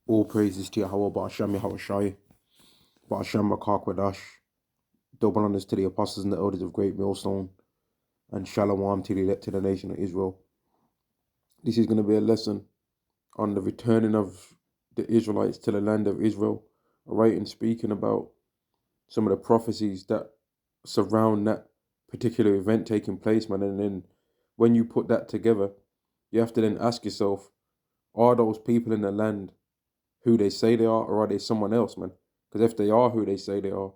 All praises to Yahweh, Ba'ashem Yahushai, Ba'ashem Rakakwadash. Double honors to the apostles and the elders of Great Millstone, and Shalom to the elect to the nation of Israel. This is going to be a lesson on the returning of the Israelites to the land of Israel, right? And speaking about some of the prophecies that surround that particular event taking place, man. And then when you put that together, you have to then ask yourself, are those people in the land who they say they are, or are they someone else, man? Because if they are who they say they are,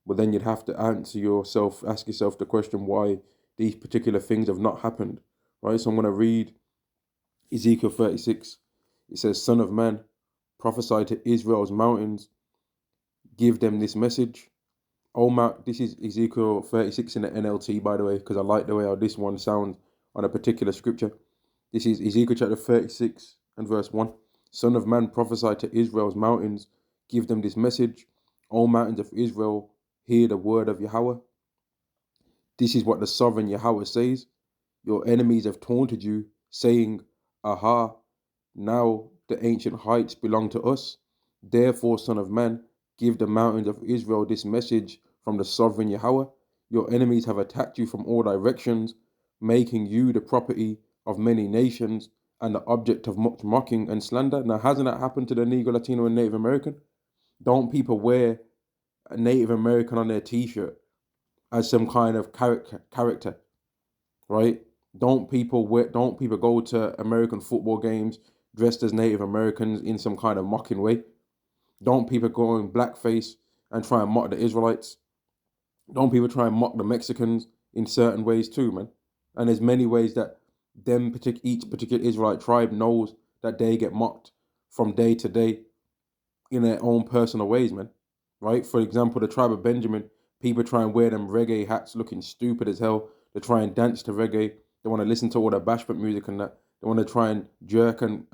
well, then you'd have to ask yourself the question why these particular things have not happened, right? So I'm going to read Ezekiel 36. It says, Son of man, prophesy to Israel's mountains, give them this message. Oh, Mount, this is Ezekiel 36 in the NLT, by the way, because I like the way how this one sounds on a particular scripture. This is Ezekiel chapter 36 and verse 1. Son of man, prophesy to Israel's mountains, give them this message. O mountains of Israel, hear the word of Yahweh. This is what the sovereign Yahweh says. Your enemies have taunted you, saying, Aha, now the ancient heights belong to us. Therefore, son of man, give the mountains of Israel this message from the sovereign Yahweh. Your enemies have attacked you from all directions, making you the property of many nations and the object of much mocking and slander. Now, hasn't that happened to the Negro, Latino, and Native American? Don't people wear a Native American on their t-shirt as some kind of character, right? Don't people go to American football games dressed as Native Americans in some kind of mocking way? Don't people go in blackface and try and mock the Israelites? Don't people try and mock the Mexicans in certain ways too, man? And there's many ways that each particular Israelite tribe knows that they get mocked from day to day in their own personal ways, man. Right? For example, the tribe of Benjamin, people try and wear them reggae hats looking stupid as hell. They try and dance to reggae. They want to listen to all the bashment music and that. They want to try and jerk and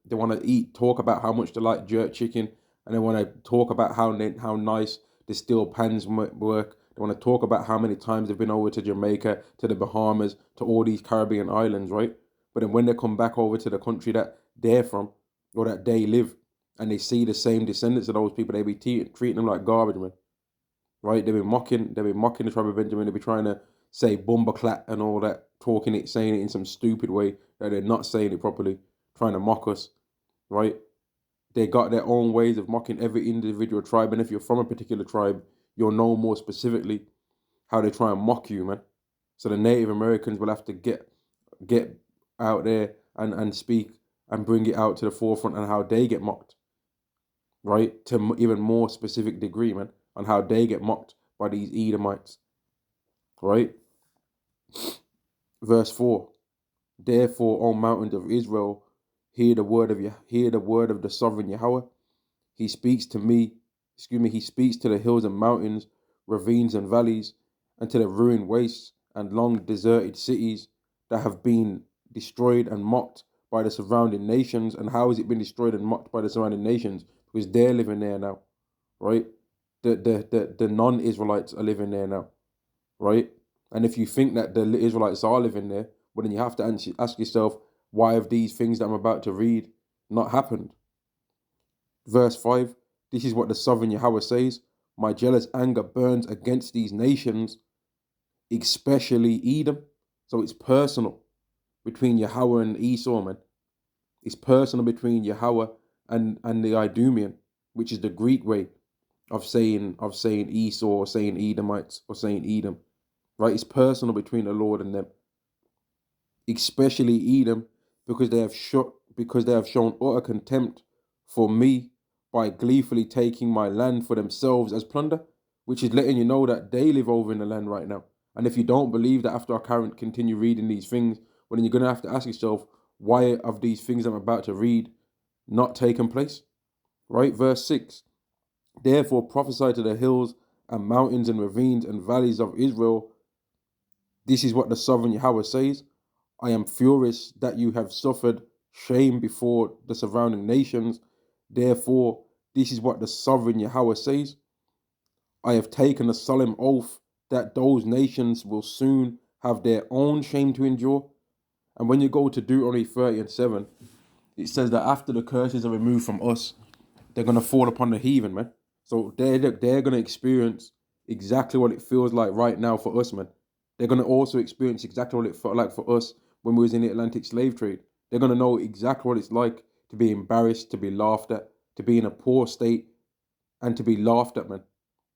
they want to talk about how much they like jerk chicken, and they want to talk about how nice the steel pans work. They want to talk about how many times they've been over to Jamaica, to the Bahamas, to all these Caribbean islands, right? But then when they come back over to the country that they're from or that they live, and they see the same descendants of those people, they be treating them like garbage, man. Right? They've been mocking the tribe of Benjamin. They be trying to say bumbleclat and all that, saying it in some stupid way that they're not saying it properly, trying to mock us, right? They got their own ways of mocking every individual tribe, and if you're from a particular tribe, you'll know more specifically how they try and mock you, man. So the Native Americans will have to get out there and speak and bring it out to the forefront and how they get mocked, right? To even more specific degree, man, on how they get mocked by these Edomites, right? Verse 4. Therefore, O mountains of Israel, hear the word of the sovereign Yahweh. He speaks to the hills and mountains, ravines and valleys, and to the ruined wastes and long deserted cities that have been destroyed and mocked by the surrounding nations. And how has it been destroyed and mocked by the surrounding nations? Because they're living there now, right? The non-Israelites are living there now, right? And if you think that the Israelites are living there, well, then you have to ask yourself, why have these things that I'm about to read not happened? Verse 5, this is what the sovereign Yahweh says. My jealous anger burns against these nations, especially Edom. So it's personal between Yahweh and Esau, man. It's personal between Yahweh and the Idumean, which is the Greek way of saying Esau or saying Edomites or saying Edom. Right? It's personal between the Lord and them. Especially Edom, because they have shown utter contempt for me by gleefully taking my land for themselves as plunder, which is letting you know that they live over in the land right now. And if you don't believe that after I continue reading these things, well, then you're going to have to ask yourself, why have these things I'm about to read not taken place? Right? Verse 6. Therefore prophesy to the hills and mountains and ravines and valleys of Israel. This is what the sovereign Yahweh says. I am furious that you have suffered shame before the surrounding nations. Therefore, this is what the sovereign Yahweh says. I have taken a solemn oath that those nations will soon have their own shame to endure. And when you go to Deuteronomy 30 and 7, it says that after the curses are removed from us, they're going to fall upon the heathen, man. So they're going to experience exactly what it feels like right now for us, man. They're going to also experience exactly what it felt like for us when we was in the Atlantic slave trade. They're going to know exactly what it's like to be embarrassed, to be laughed at, to be in a poor state, and to be laughed at, man.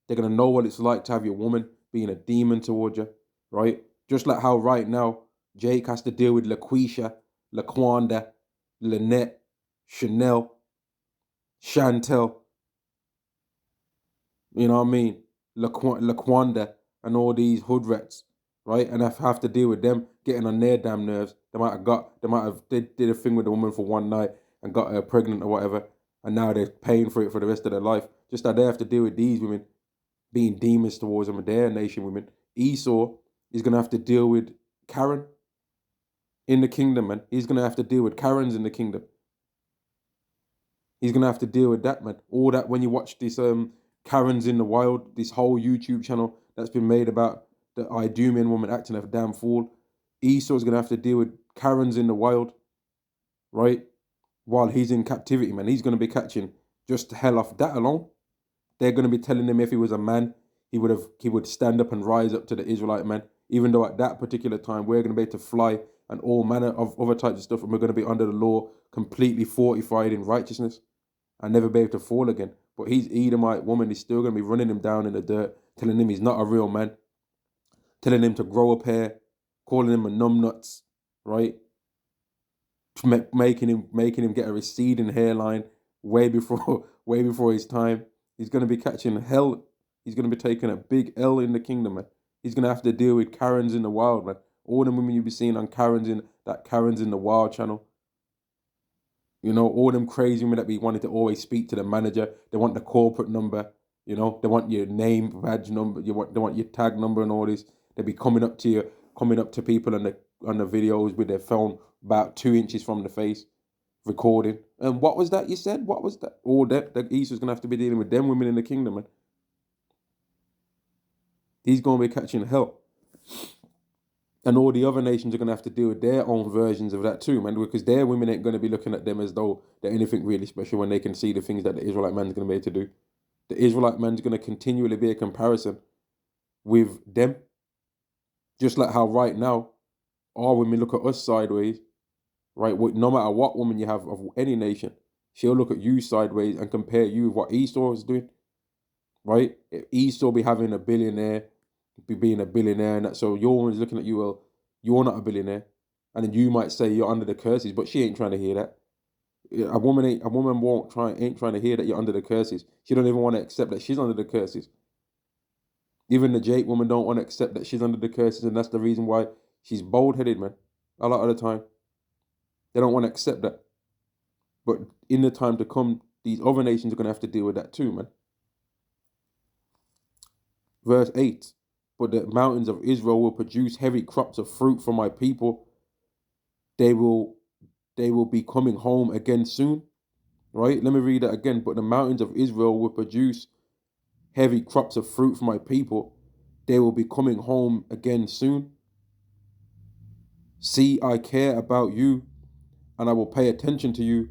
They're going to know what it's like to have your woman being a demon towards you, right? Just like how right now Jake has to deal with LaQuisha, LaQuanda, Lynette, Chanel, Chantel, you know what I mean? LaQuanda and all these hood rats, right? And I have to deal with them getting on their damn nerves. They might have did a thing with the woman for one night and got her pregnant or whatever, and now they're paying for it for the rest of their life. Just that they have to deal with these women being demons towards them and their nation women. Esau is going to have to deal with Karen in the kingdom, man. He's going to have to deal with Karens in the kingdom. He's going to have to deal with that, man. All that when you watch this Karens in the Wild, this whole YouTube channel that's been made about the Idumean woman acting a damn fool. Esau's going to have to deal with Karens in the wild, right? While he's in captivity, man. He's going to be catching just hell off that alone. They're going to be telling him if he was a man, he would stand up and rise up to the Israelite man. Even though at that particular time we're going to be able to fly and all manner of other types of stuff, and we're going to be under the law, completely fortified in righteousness, and never be able to fall again. But his Edomite woman is still going to be running him down in the dirt, telling him he's not a real man, telling him to grow up hair, calling him a numbnuts, right? Making him get a receding hairline way before his time. He's going to be catching hell. He's going to be taking a big L in the kingdom, man. He's going to have to deal with Karens in the wild, man. All the women you'll be seeing on Karens in the Wild channel. You know, all them crazy women that be wanting to always speak to the manager. They want the corporate number. You know, they want your name badge number. They want your tag number and all this. They be coming up to people on the videos with their phone about 2 inches from the face, recording. And what was that you said? What was that? All that Esau's gonna have to be dealing with them women in the kingdom, man. He's gonna be catching hell. And all the other nations are going to have to deal with their own versions of that too, man, because their women ain't going to be looking at them as though they're anything really special when they can see the things that the Israelite man's going to be able to do. The Israelite man's going to continually be a comparison with them. Just like how right now, our women look at us sideways, right? No matter what woman you have of any nation, she'll look at you sideways and compare you with what Esau is doing, right? If Esau be having a billionaire, be being a billionaire, and that, so your woman's looking at you, well, you're not a billionaire, and then you might say you're under the curses, but she ain't trying to hear that. A woman ain't trying to hear that you're under the curses. She don't even want to accept that she's under the curses. Even the Jake woman don't want to accept that she's under the curses, and that's the reason why she's bold-headed, man. A lot of the time, they don't want to accept that. But in the time to come, these other nations are going to have to deal with that too, man. Verse 8. But the mountains of Israel will produce heavy crops of fruit for my people. They will be coming home again soon. Right? Let me read that again. But the mountains of Israel will produce heavy crops of fruit for my people. They will be coming home again soon. See, I care about you, and I will pay attention to you.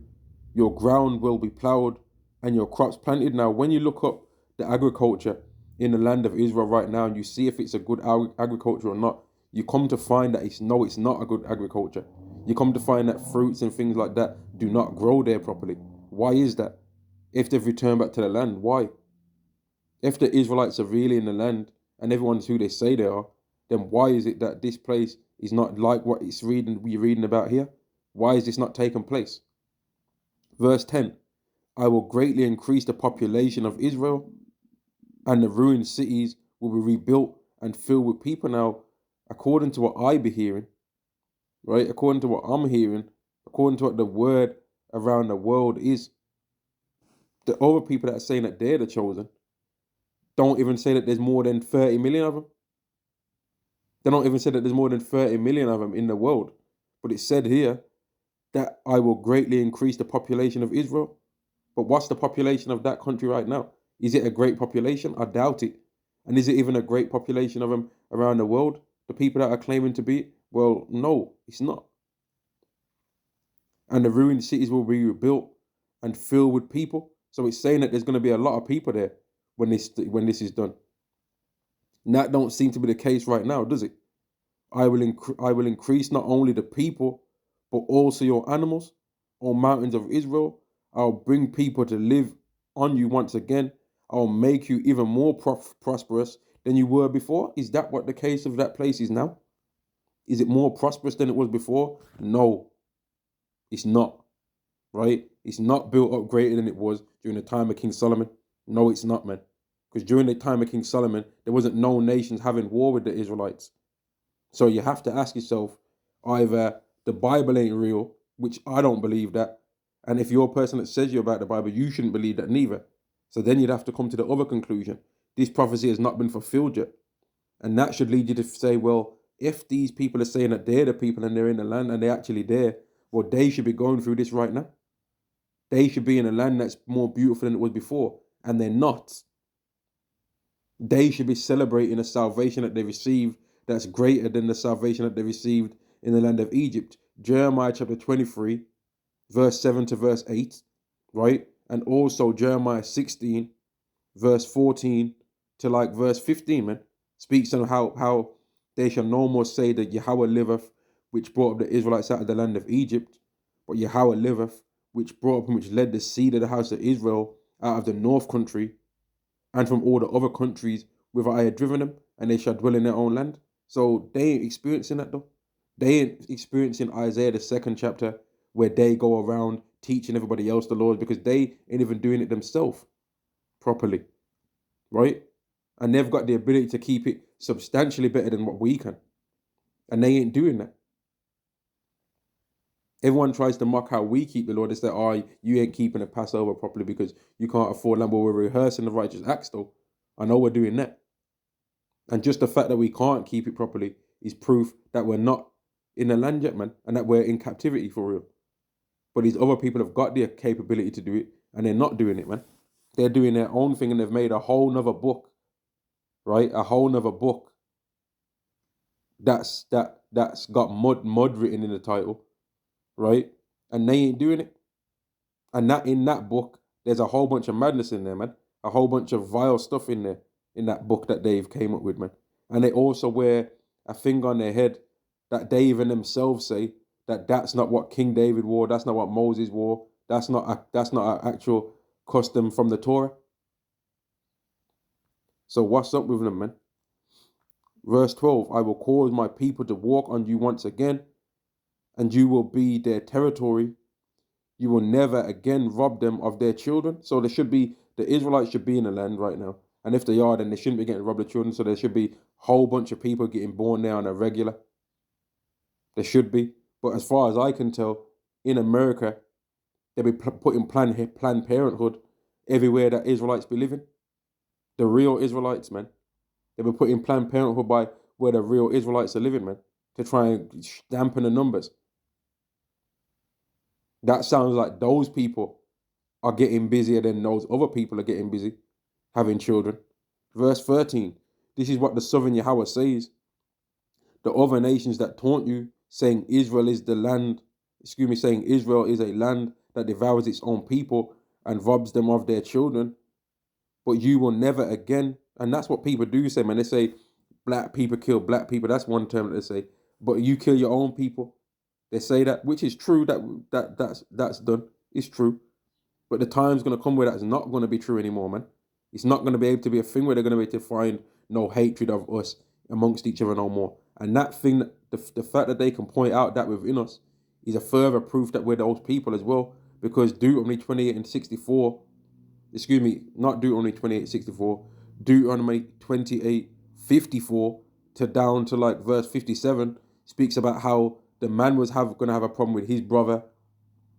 Your ground will be plowed and your crops planted. Now, when you look up the agriculture in the land of Israel right now, and you see if it's a good agriculture or not, you come to find that it's not a good agriculture. You come to find that fruits and things like that do not grow there properly. Why is that? If they've returned back to the land, why? If the Israelites are really in the land and everyone's who they say they are, then why is it that this place is not like what we're reading about here? Why is this not taking place? Verse 10, I will greatly increase the population of Israel, and the ruined cities will be rebuilt and filled with people. Now, according to what I be hearing, right, according to what I'm hearing, according to what the word around the world is, the other people that are saying that they're the chosen don't even say that there's more than 30 million of them. They don't even say that there's more than 30 million of them in the world. But it said here that I will greatly increase the population of Israel. But what's the population of that country right now? Is it a great population? I doubt it. And is it even a great population of them around the world? The people that are claiming to be? Well, no, it's not. and the ruined cities will be rebuilt and filled with people. So it's saying that there's going to be a lot of people there when this is done. And that don't seem to be the case right now, does it? I will increase not only the people, but also your animals, O mountains of Israel. I'll bring people to live on you once again. I'll make you even more prosperous than you were before. Is that what the case of that place is now? Is it more prosperous than it was before? No, it's not, right? It's not built up greater than it was during the time of King Solomon. No, it's not, man. Because during the time of King Solomon, there wasn't no nations having war with the Israelites. So you have to ask yourself, either the Bible ain't real, which I don't believe that, and if you're a person that says you're about the Bible, you shouldn't believe that neither. So then you'd have to come to the other conclusion. This prophecy has not been fulfilled yet. And that should lead you to say, well, if these people are saying that they're the people and they're in the land and they're actually there, well, they should be going through this right now. They should be in a land that's more beautiful than it was before, and they're not. They should be celebrating a salvation that they received that's greater than the salvation that they received in the land of Egypt. Jeremiah chapter 23, verse 7 to verse 8, right? And also Jeremiah 16, verse 14 to like verse 15, man, speaks on how they shall no more say that Yahweh liveth, which brought up the Israelites out of the land of Egypt, but Yahweh liveth, which brought up and which led the seed of the house of Israel out of the north country and from all the other countries whither I had driven them, and they shall dwell in their own land. So they ain't experiencing that though. They ain't experiencing Isaiah the 2nd chapter where they go around teaching everybody else the laws, because they ain't even doing it themselves properly, right? And they've got the ability to keep it substantially better than what we can. And they ain't doing that. Everyone tries to mock how we keep the law. They say, oh, you ain't keeping the Passover properly because you can't afford lamb. But we're rehearsing the righteous acts though. I know we're doing that. And just the fact that we can't keep it properly is proof that we're not in the land yet, man, and that we're in captivity for real. But these other people have got the capability to do it, and they're not doing it, man. They're doing their own thing, and they've made a whole nother book, right? A whole nother book that's got mud written in the title, right? And they ain't doing it. And that in that book, there's a whole bunch of madness in there, man. A whole bunch of vile stuff in there in that book that Dave came up with, man. And they also wear a thing on their head that they even themselves say that that's not what King David wore, that's not what Moses wore, that's not an actual custom from the Torah. So what's up with them, man? Verse 12, I will cause my people to walk on you once again, and you will be their territory. You will never again rob them of their children. So the Israelites should be in the land right now. And if they are, then they shouldn't be getting robbed of children. So there should be a whole bunch of people getting born there on a regular. There should be. But as far as I can tell, in America, they'll be putting Planned Parenthood everywhere that Israelites be living. The real Israelites, man. They'll be putting Planned Parenthood by where the real Israelites are living, man, to try and dampen the numbers. That sounds like those people are getting busier than those other people are getting busy, having children. Verse 13, this is what the sovereign Yahweh says. The other nations that taunt you, saying Israel is a land that devours its own people and robs them of their children, but you will never again. And that's what people do say, man. They say black people kill black people. That's one term that they say. But you kill your own people. They say that, which is true. That's done. It's true. But the time's going to come where that's not going to be true anymore, man. It's not going to be able to be a thing where they're going to be able to find no hatred of us amongst each other no more. And that thing, the fact that they can point out that within us is a further proof that we're those people as well. Because Deuteronomy 28 and 64, not Deuteronomy 28, 64, Deuteronomy 28, 54 to down to like verse 57 speaks about how the man was going to have a problem with his brother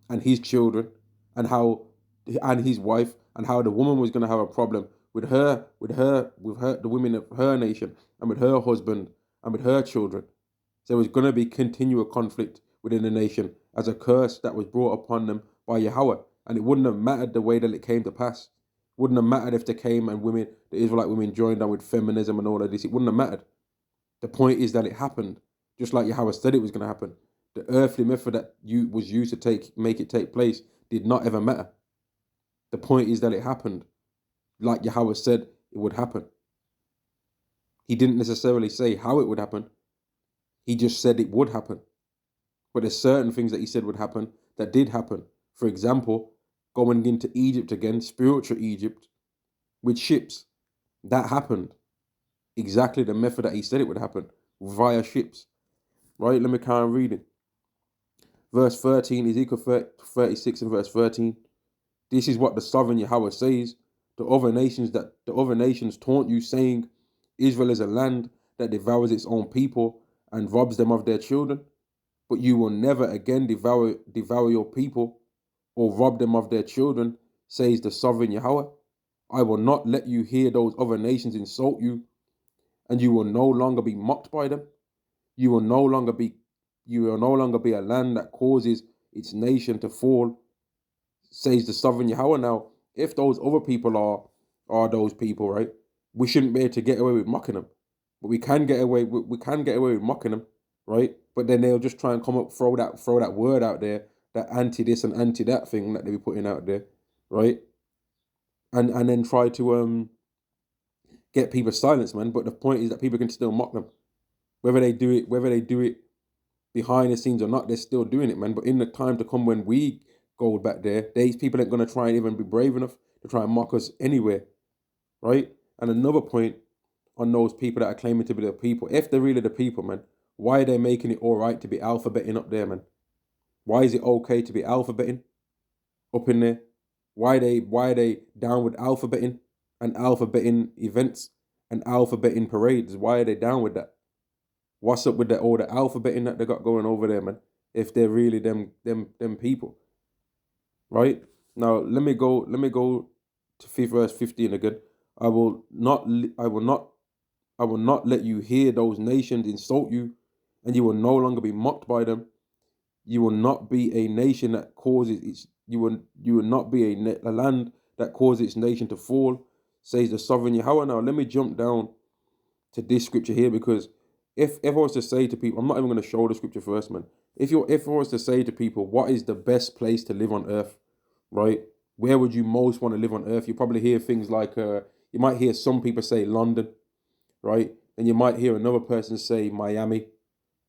and his children, and his wife, and how the woman was going to have a problem with the women of her nation, and with her husband, and with her children. So there was going to be continual conflict within the nation as a curse that was brought upon them by Yahweh. And it wouldn't have mattered the way that it came to pass. It wouldn't have mattered if they came and the Israelite women joined on with feminism and all of this. It wouldn't have mattered. The point is that it happened, just like Yahweh said it was going to happen. The earthly method that was used to make it take place did not ever matter. The point is that it happened, like Yahweh said it would happen. He didn't necessarily say how it would happen. He just said it would happen. But there's certain things that he said would happen that did happen. For example, going into Egypt again, spiritual Egypt, with ships. That happened. Exactly the method that he said it would happen, via ships. Right? Let me carry on reading. Verse 13, Ezekiel 36 and verse 13. This is what the sovereign Yahweh says. The other nations taunt you, saying, Israel is a land that devours its own people and robs them of their children. But you will never again devour your people or rob them of their children, says the sovereign Yahweh. I will not let you hear those other nations insult you, and you will no longer be mocked by them. You will no longer be a land that causes its nation to fall, says the sovereign Yahweh. Now, if those other people are those people, right, we shouldn't be able to get away with mocking them. But we can get away with mocking them, right? But then they'll just try and come up, throw that word out there, that anti this and anti that thing that they be putting out there, right? And then try to get people silenced, man. But the point is that people can still mock them. Whether they do it behind the scenes or not, they're still doing it, man. But in the time to come when we go back there, these people ain't going to try and even be brave enough to try and mock us anywhere, right? And another point on those people that are claiming to be the people, if they're really the people, man, why are they making it all right to be alphabeting up there, man? Why is it okay to be alphabeting up in there? Why are they down with alphabeting and alphabeting events and alphabeting parades? Why are they down with that? What's up with all the alphabeting that they got going over there, man? If they're really them people, right? Now let me go to verse 15 again. I will not let you hear those nations insult you, and you will no longer be mocked by them. You will not be a nation that causes its. You will not be a land that causes its nation to fall, says the sovereign Yahweh. Now let me jump down to this scripture here, because if I was to say to people, I'm not even going to show the scripture first, man. If I was to say to people, what is the best place to live on earth, right? Where would you most want to live on earth? You probably hear things like, you might hear some people say London, right? And you might hear another person say Miami.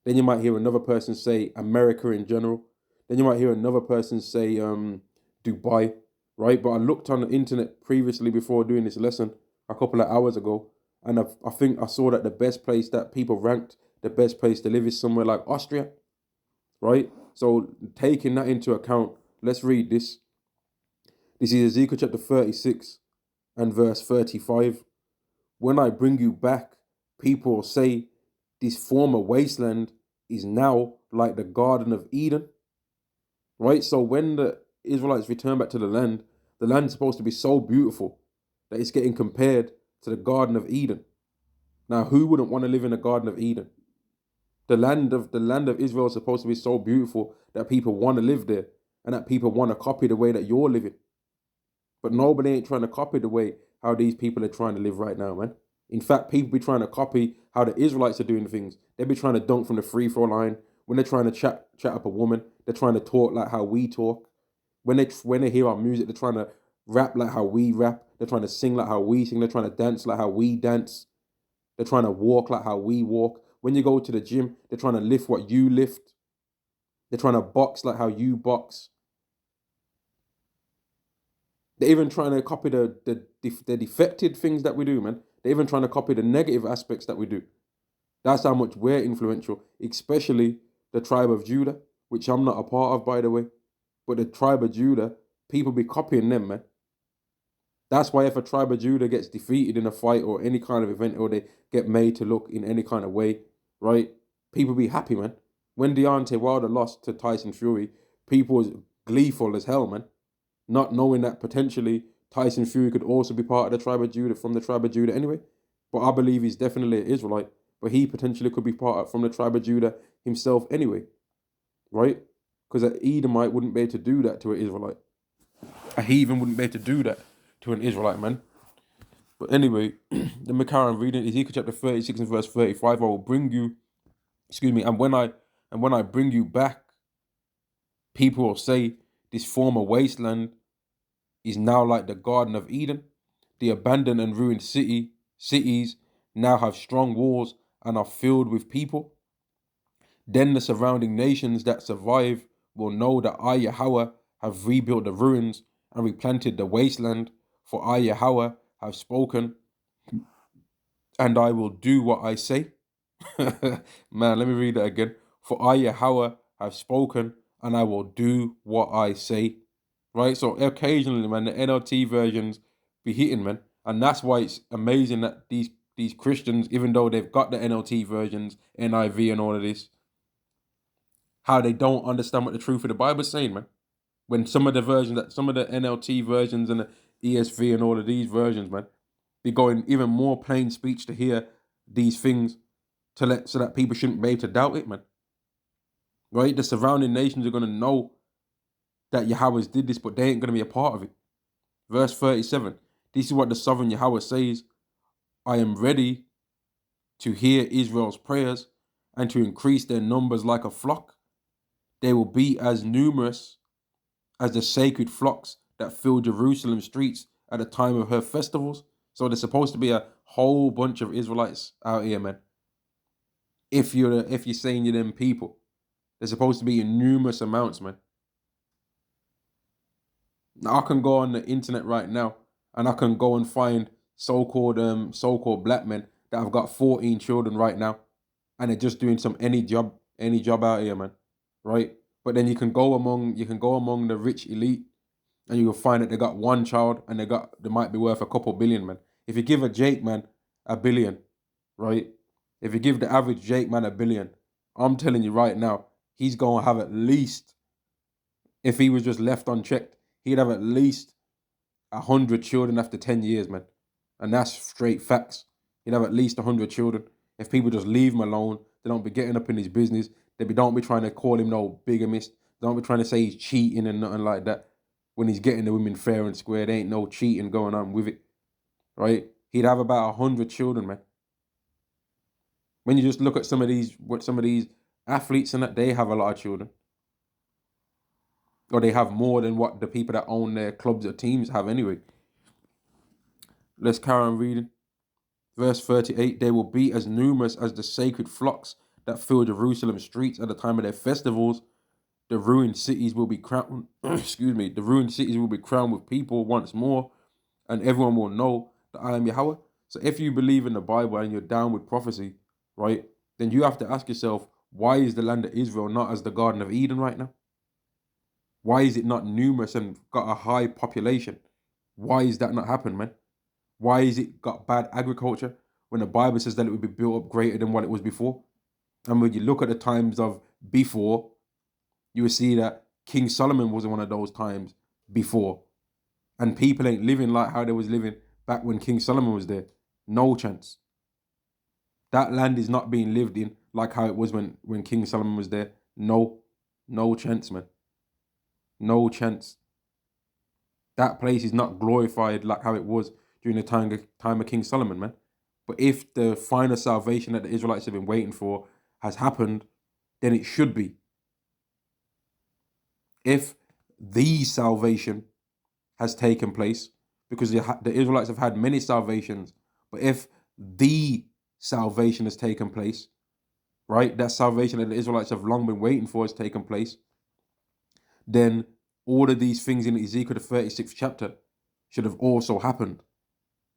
Then you might hear another person say America in general. Then you might hear another person say Dubai, right? But I looked on the internet previously before doing this lesson a couple of hours ago, and I think I saw that the best place that people ranked the best place to live is somewhere like Austria, right? So taking that into account, let's read this. This is Ezekiel chapter 36 and verse 35. When I bring you back, people will say, this former wasteland is now like the Garden of Eden, right? So when the Israelites return back to the land is supposed to be so beautiful that it's getting compared to the Garden of Eden. Now, who wouldn't want to live in the Garden of Eden? The land of Israel is supposed to be so beautiful that people want to live there and that people want to copy the way that you're living. But nobody ain't trying to copy the way how these people are trying to live right now, man. In fact, people be trying to copy how the Israelites are doing things. They be trying to dunk from the free throw line. When they're trying to chat up a woman, they're trying to talk like how we talk. When they hear our music, they're trying to rap like how we rap. They're trying to sing like how we sing. They're trying to dance like how we dance. They're trying to walk like how we walk. When you go to the gym, they're trying to lift what you lift. They're trying to box like how you box. They're even trying to copy the defected things that we do, man. They're even trying to copy the negative aspects that we do. That's how much we're influential, especially the tribe of Judah, which I'm not a part of, by the way. But the tribe of Judah, people be copying them, man. That's why if a tribe of Judah gets defeated in a fight or any kind of event, or they get made to look in any kind of way, right? People be happy, man. When Deontay Wilder lost to Tyson Fury, people was gleeful as hell, man. Not knowing that potentially Tyson Fury could also be part of the tribe of Judah, from the tribe of Judah anyway. But I believe he's definitely an Israelite. But he potentially could be from the tribe of Judah himself anyway, right? Because an Edomite wouldn't be able to do that to an Israelite. A heathen wouldn't be able to do that to an Israelite, man. But anyway, let me carry on reading. Ezekiel chapter 36 and verse 35. I will bring you, and when I And when I bring you back, people will say this former wasteland is now like the Garden of Eden. The abandoned and ruined cities now have strong walls and are filled with people. Then the surrounding nations that survive will know that I, Yahweh, have rebuilt the ruins and replanted the wasteland, for I, Yahweh, have spoken, and I will do what I say. Man, let me read that again. For I, Yahweh, have spoken, and I will do what I say. Right? So occasionally, man, the NLT versions be hitting, man. And that's why it's amazing that these Christians, even though they've got the NLT versions, NIV and all of this, how they don't understand what the truth of the Bible is saying, man. When some of the NLT versions and the ESV and all of these versions, man, they go in even more plain speech to hear these things so that people shouldn't be able to doubt it, man. Right? The surrounding nations are going to know that Yahweh did this, but they ain't going to be a part of it. Verse 37, this is what the sovereign Yahweh says: I am ready to hear Israel's prayers and to increase their numbers like a flock. They will be as numerous as the sacred flocks that fill Jerusalem's streets at the time of her festivals. So there's supposed to be a whole bunch of Israelites out here, man. If you're saying you're them people, there's supposed to be in numerous amounts, man. Now, I can go on the internet right now and I can go and find so-called black men that have got 14 children right now, and they're just doing any job out here, man. Right? But then you can go among the rich elite, and you'll find that they got one child and they might be worth a couple billion, man. If you give a Jake man $1 billion, right? If you give the average Jake man $1 billion, I'm telling you right now, he's gonna have at least, if he was just left unchecked, he'd have at least 100 children after 10 years, man. And that's straight facts. He'd have at least 100 children. If people just leave him alone, they don't be getting up in his business, don't be trying to call him no bigamist, they don't be trying to say he's cheating and nothing like that. When he's getting the women fair and square, there ain't no cheating going on with it, right? He'd have about 100 children, man. When you just look at some of these athletes and that, they have a lot of children. Or they have more than what the people that own their clubs or teams have anyway. Let's carry on reading. Verse 38, they will be as numerous as the sacred flocks that fill Jerusalem's streets at the time of their festivals. The ruined cities will be crowned, the ruined cities will be crowned with people once more, and everyone will know that I am Yahweh. So if you believe in the Bible and you're down with prophecy, right, then you have to ask yourself, why is the land of Israel not as the Garden of Eden right now? Why is it not numerous and got a high population? Why is that not happening, man? Why is it got bad agriculture when the Bible says that it would be built up greater than what it was before? And when you look at the times of before, you will see that King Solomon was one of those times before. And people ain't living like how they was living back when King Solomon was there. No chance. That land is not being lived in like how it was when King Solomon was there. No chance, man. No chance. That place is not glorified like how it was during the time of King Solomon, man. But if the final salvation that the Israelites have been waiting for has happened, then it should be. If the salvation has taken place, because the Israelites have had many salvations, but if the salvation has taken place, right, that salvation that the Israelites have long been waiting for has taken place, then all of these things in Ezekiel, the 36th chapter, should have also happened.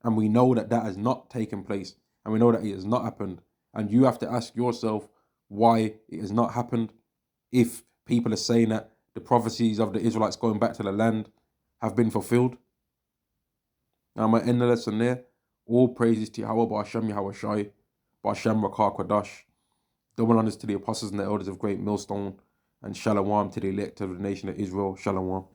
And we know that has not taken place, and we know that it has not happened. And you have to ask yourself why it has not happened if people are saying that the prophecies of the Israelites going back to the land have been fulfilled. Now I'm going to end the lesson there. All praises to Yahweh, Ba'ashem Yahweh Shai, Ba'ashem Rakar Kwadash. Double honors to the apostles and the elders of Great Millstone, and Shalom to the elect of the nation of Israel. Shalom.